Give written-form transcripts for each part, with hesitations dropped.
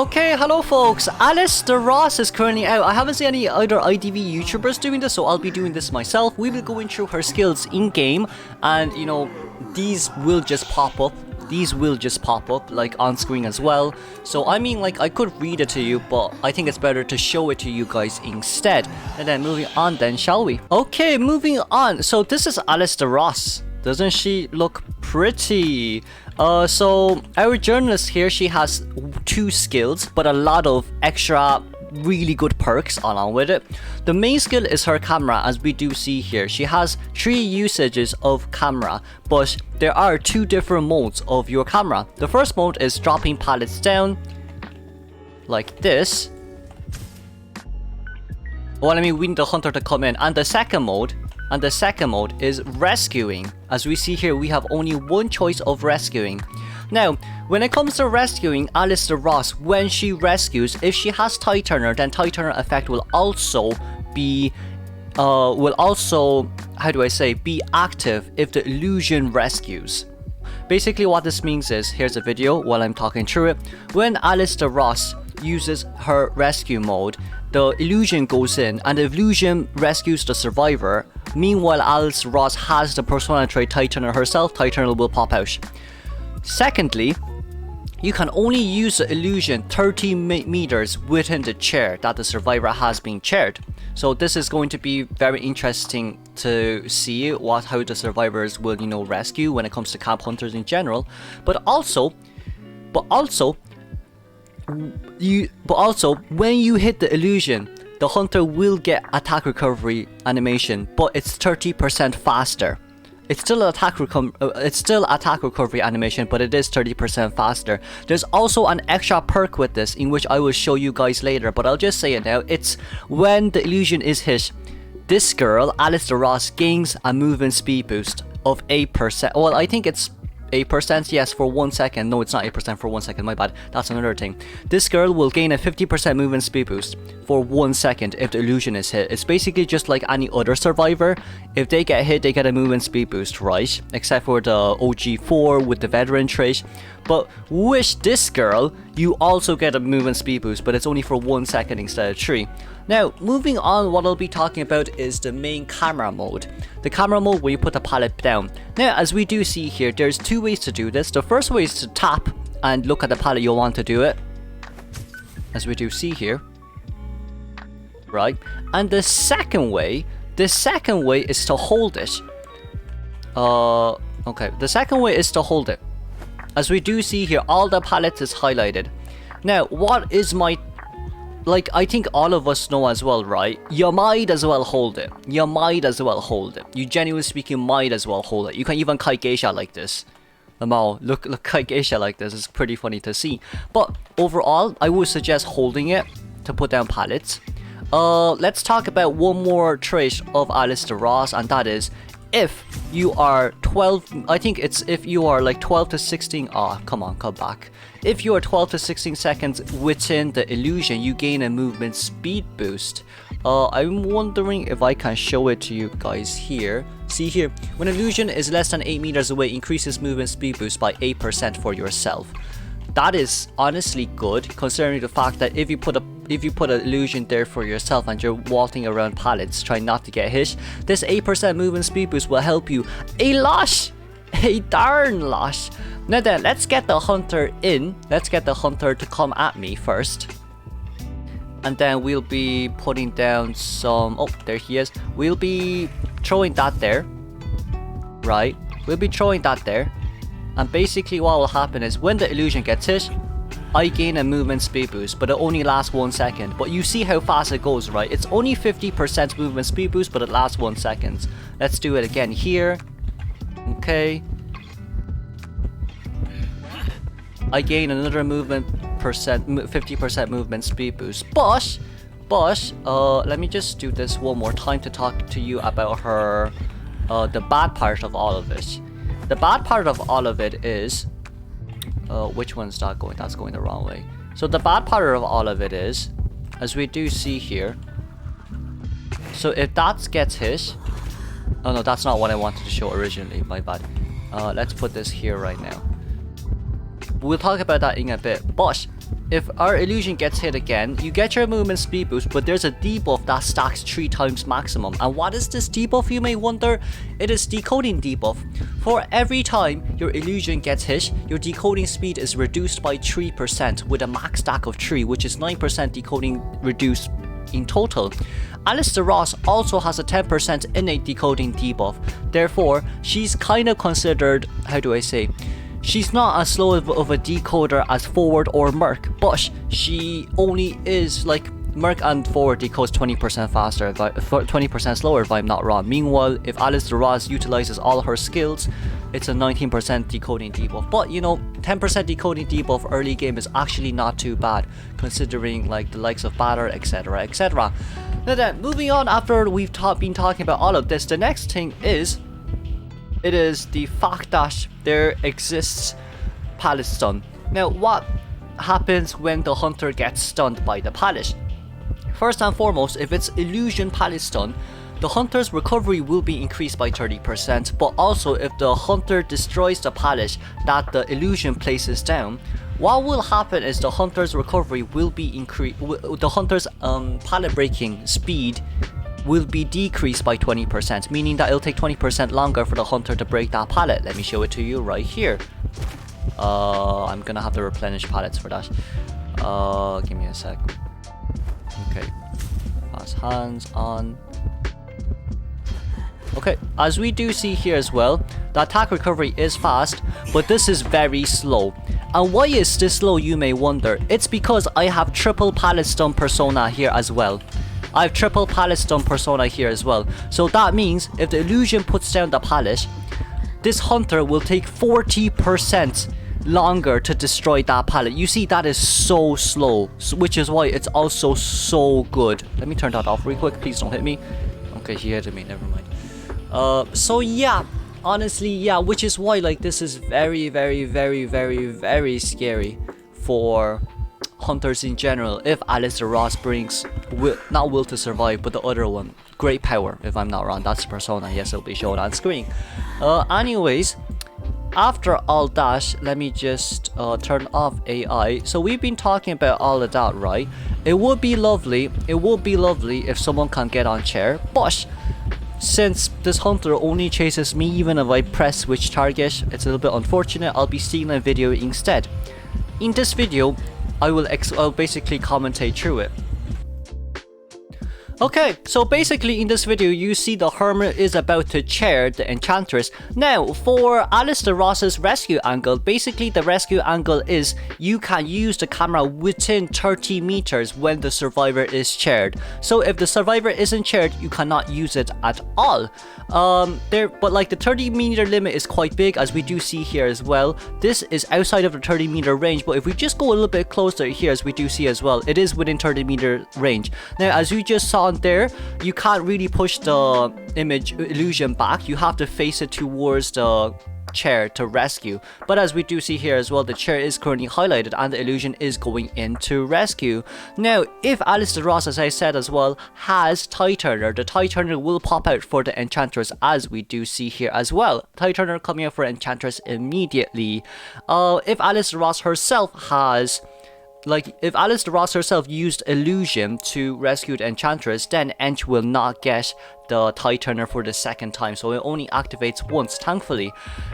Okay, hello folks, Alice the Ross is currently out. I haven't seen any other IDV YouTubers doing this, so I'll be doing this myself. We will go through her skills in-game, and you know, these will just pop up. These will just pop up, like, on screen as well. So, I mean, like, I could read it to you, but I think it's better to show it to you guys instead. And then moving on then, shall we? Okay, moving on. So, this is Alice the Ross. Doesn't she look pretty? So our journalist here, she has 2 skills, but a lot of extra really good perks along with it. The main skill is her camera, as we do see here. She has 3 usages of camera, but there are 2 different modes of your camera. The first mode is dropping pallets down, like this. Well, I mean, we need the hunter to come in, and the second mode is rescuing. As we see here, we have only one choice of rescuing. Now, when it comes to rescuing Alice the Ross, when she rescues, if she has Tie Turner, then Tie Turner effect will also be be active if the illusion rescues. Basically what this means is, here's a video while I'm talking through it. When Alice the Ross uses her rescue mode, the illusion goes in and the illusion rescues the survivor. Meanwhile, Alice Ross has the persona trait Tie Turner herself. Tie Turner will pop out. Secondly, you can only use the illusion 30 meters within the chair that the survivor has been chaired. So this is going to be very interesting to see how the survivors will, you know, rescue when it comes to camp hunters in general. But also, when you hit the illusion, the hunter will get attack recovery animation, but it's 30% faster. It's still attack recovery animation, but it is 30% faster. There's also an extra perk with this, in which I will show you guys later, but I'll just say it now. It's when the illusion is hit, this girl, Alice the Ross, gains a movement speed boost of 8%. Well, I think it's 8%, yes, for 1 second. No, it's not 8% for 1 second, my bad. That's another thing. This girl will gain a 50% movement speed boost for 1 second if the illusion is hit. It's basically just like any other survivor. If they get hit, they get a movement speed boost, right? Except for the OG4 with the veteran trait. But with this girl, you also get a movement speed boost, but it's only for 1 second instead of 3. Now, moving on, what I'll be talking about is the main camera mode. The camera mode where you put the pallet down. Now, as we do see here, there's 2 ways to do this. The first way is to tap and look at the pallet you want to do it. As we do see here. Right? And the second way is to hold it. Okay, the second way is to hold it. As we do see here, all the pallets is highlighted. Now, what is my... Like, I think all of us know as well, right? You might as well hold it. You might as well hold it. You genuinely speaking might as well hold it. You can even kite geisha like this. Look kite geisha like this. It's pretty funny to see. But overall, I would suggest holding it to put down pallets. Let's talk about one more trait of Alice the Ross, and that is if you are 12, I think it's if you are like 12 to 16, come back. If you are 12 to 16 seconds within the illusion, you gain a movement speed boost. I'm wondering if I can show it to you guys here. See here, when illusion is less than 8 meters away, increases movement speed boost by 8% for yourself. That is honestly good, considering the fact that if you put an illusion there for yourself and you're walking around pallets trying not to get hit, this 8% movement speed boost will help you a lot, a darn lot. Now then, let's get the hunter in. Let's get the hunter to come at me first, and then we'll be putting down some... Oh, there he is. We'll be throwing that there, right? We'll be throwing that there. And basically what will happen is when the illusion gets hit, I gain a movement speed boost, but it only lasts 1 second. But you see how fast it goes, right? It's only 50% movement speed boost, but it lasts 1 second. Let's do it again here. Okay. I gain another 50% movement speed boost. But let me just do this one more time to talk to you about her, the bad part of all of it. The bad part of all of it is, which one's that going? That's going the wrong way. So the bad part of all of it is, as we do see here, so if that gets hit, oh no, that's not what I wanted to show originally, my bad. Let's put this here right now. We'll talk about that in a bit, but if our illusion gets hit again, you get your movement speed boost, but there's a debuff that stacks 3 times maximum. And what is this debuff, you may wonder? It is decoding debuff. For every time your illusion gets hit, your decoding speed is reduced by 3% with a max stack of 3, which is 9% decoding reduced in total. Alistair Ross also has a 10% innate decoding debuff. Therefore, she's kind of considered, how do I say, she's not as slow of a decoder as Forward or Merc, but she only is like Merc and Forward decodes 20% faster, 20% slower if I'm not wrong. Meanwhile, if Alistair Ross utilizes all her skills, it's a 19% decoding debuff. But you know, 10% decoding debuff early game is actually not too bad, considering like the likes of Batter, etc, etc. Now then, moving on after we've been talking about all of this, the next thing is, it is the fact that there exists Pallet Stun. Now, what happens when the hunter gets stunned by the Pallet? First and foremost, if it's Illusion Pallet Stun, the hunter's recovery will be increased by 30%, but also if the hunter destroys the pallet that the illusion places down, what will happen is the hunter's recovery will be increased, the hunter's pallet breaking speed will be decreased by 20%, meaning that it'll take 20% longer for the hunter to break that pallet. Let me show it to you right here. I'm gonna have to replenish pallets for that. Give me a sec. Okay, fast hands on. Okay, as we do see here as well, the attack recovery is fast, but this is very slow. And why is this slow, you may wonder? It's because I have triple Pallet Stun persona here as well. I have triple Pallet Stun persona here as well. So that means if the illusion puts down the pallet, this hunter will take 40% longer to destroy that pallet. You see, that is so slow, which is why it's also so good. Let me turn that off real quick, please don't hit me. Okay, he hit me, never mind. So yeah, honestly, yeah, which is why like this is very, very, very, very, very scary for hunters in general. If Alistair Ross brings not will to survive, but the other one, great power, if I'm not wrong, that's the persona. Yes, it'll be shown on screen. Anyways, after all that, let me just turn off AI. So we've been talking about all of that, right? It would be lovely if someone can get on chair, but since this hunter only chases me even if I press switch target, it's a little bit unfortunate. I'll be stealing a video instead. In this video, I'll basically commentate through it. Okay, so basically in this video you see the Hermit is about to chair the Enchantress. Now for Alistair Ross's rescue angle, basically the rescue angle is you can use the camera within 30 meters when the survivor is chaired. So if the survivor isn't chaired, you cannot use it at all. But like the 30-meter limit is quite big, as we do see here as well. This is outside of the 30-meter range, but if we just go a little bit closer here, as we do see as well, it is within 30-meter range. Now as you just saw there, you can't really push the illusion back. You have to face it towards the chair to rescue. But as we do see here as well, the chair is currently highlighted and the illusion is going into rescue. Now if Alistair Ross, as I said as well, has Tie Turner, the Tie Turner will pop out for the Enchantress, as we do see here as well. Tie Turner coming out for Enchantress immediately. If Alistair Ross herself has if Alistair Ross herself used Illusion to rescue the Enchantress, then Ench will not get the Tie Turner for the second time, so it only activates once, thankfully.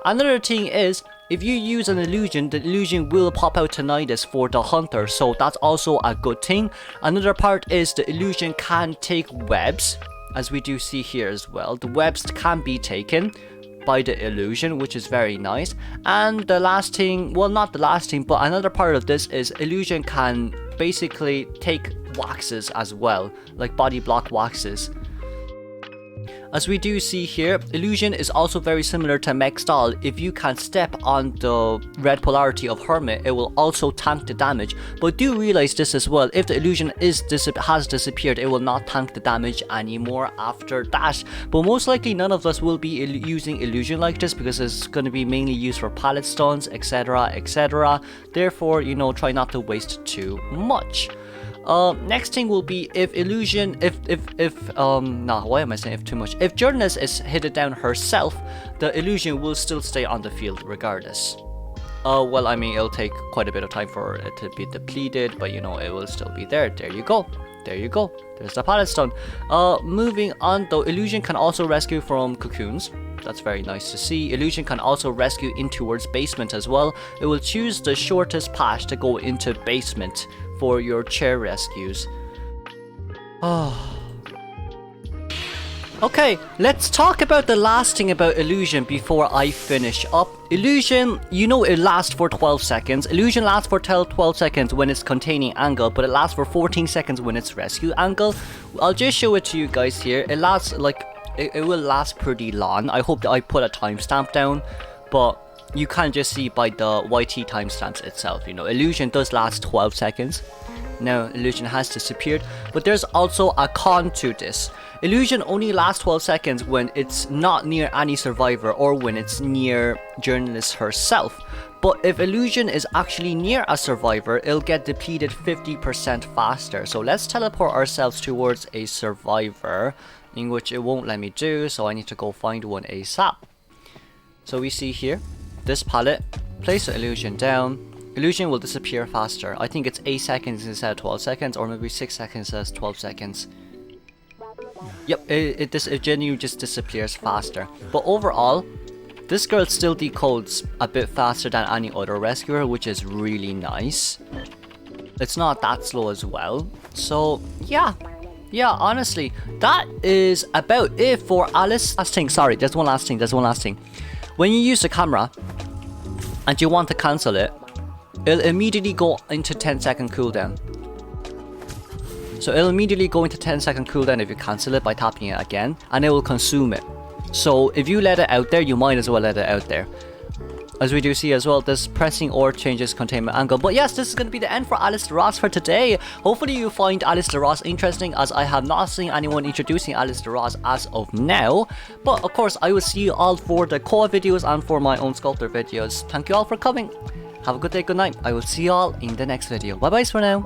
Another thing is, if you use an illusion, the illusion will pop out Tinnitus for the hunter, so that's also a good thing. Another part is the illusion can take webs, as we do see here as well. The webs can be taken by the illusion, which is very nice. And the last thing, well, not the last thing, but another part of this is illusion can basically take waxes as well, like body block waxes. As we do see here, illusion is also very similar to Mech Stall. If you can step on the red polarity of Hermit, it will also tank the damage. But do realize this as well, if the illusion has disappeared, it will not tank the damage anymore after that. But most likely none of us will be using illusion like this, because it's going to be mainly used for pallet stuns, etc, etc. Therefore, you know, try not to waste too much. Next thing will be if illusion, why am I saying if too much? If Journalist is hit it down herself, the illusion will still stay on the field regardless. Well, I mean, it'll take quite a bit of time for it to be depleted, but you know, it will still be there. There you go. There you go. There's the pallet stone. Moving on though, illusion can also rescue from cocoons. That's very nice to see. Illusion can also rescue in towards basement as well. It will choose the shortest path to go into basement for your chair rescues. Oh. Okay, let's talk about the last thing about illusion before I finish up. Illusion, you know, it lasts for 12 seconds. Illusion lasts for 12 seconds when it's containing angle, but it lasts for 14 seconds when it's rescue angle. I'll just show it to you guys here. It lasts like, it will last pretty long. I hope that I put a timestamp down, but you can just see by the YT timestamps itself, you know, illusion does last 12 seconds. Now, illusion has disappeared, but there's also a con to this. Illusion only lasts 12 seconds when it's not near any survivor or when it's near journalist herself. But if illusion is actually near a survivor, it'll get depleted 50% faster. So let's teleport ourselves towards a survivor, in which it won't let me do, so I need to go find one ASAP. So we see here, this pallet, place the illusion down. Illusion will disappear faster. I think it's 8 seconds instead of 12 seconds, or maybe 6 seconds instead of 12 seconds. Yep, it genuinely just disappears faster. But overall, this girl still decodes a bit faster than any other rescuer, which is really nice. It's not that slow as well. So, yeah, honestly, that is about it for Alice. Last thing, sorry, there's one last thing. When you use the camera and you want to cancel it, it'll immediately go into 10-second cooldown. So it'll immediately go into 10-second cooldown if you cancel it by tapping it again, and it will consume it. So if you let it out there, you might as well let it out there. As we do see as well, this pressing or changes containment angle. But yes, this is going to be the end for Alice DeRoss for today. Hopefully you find Alice DeRoss interesting, as I have not seen anyone introducing Alice DeRoss as of now. But of course, I will see you all for the core videos and for my own sculptor videos. Thank you all for coming. Have a good day, good night. I will see you all in the next video. Bye bye for now.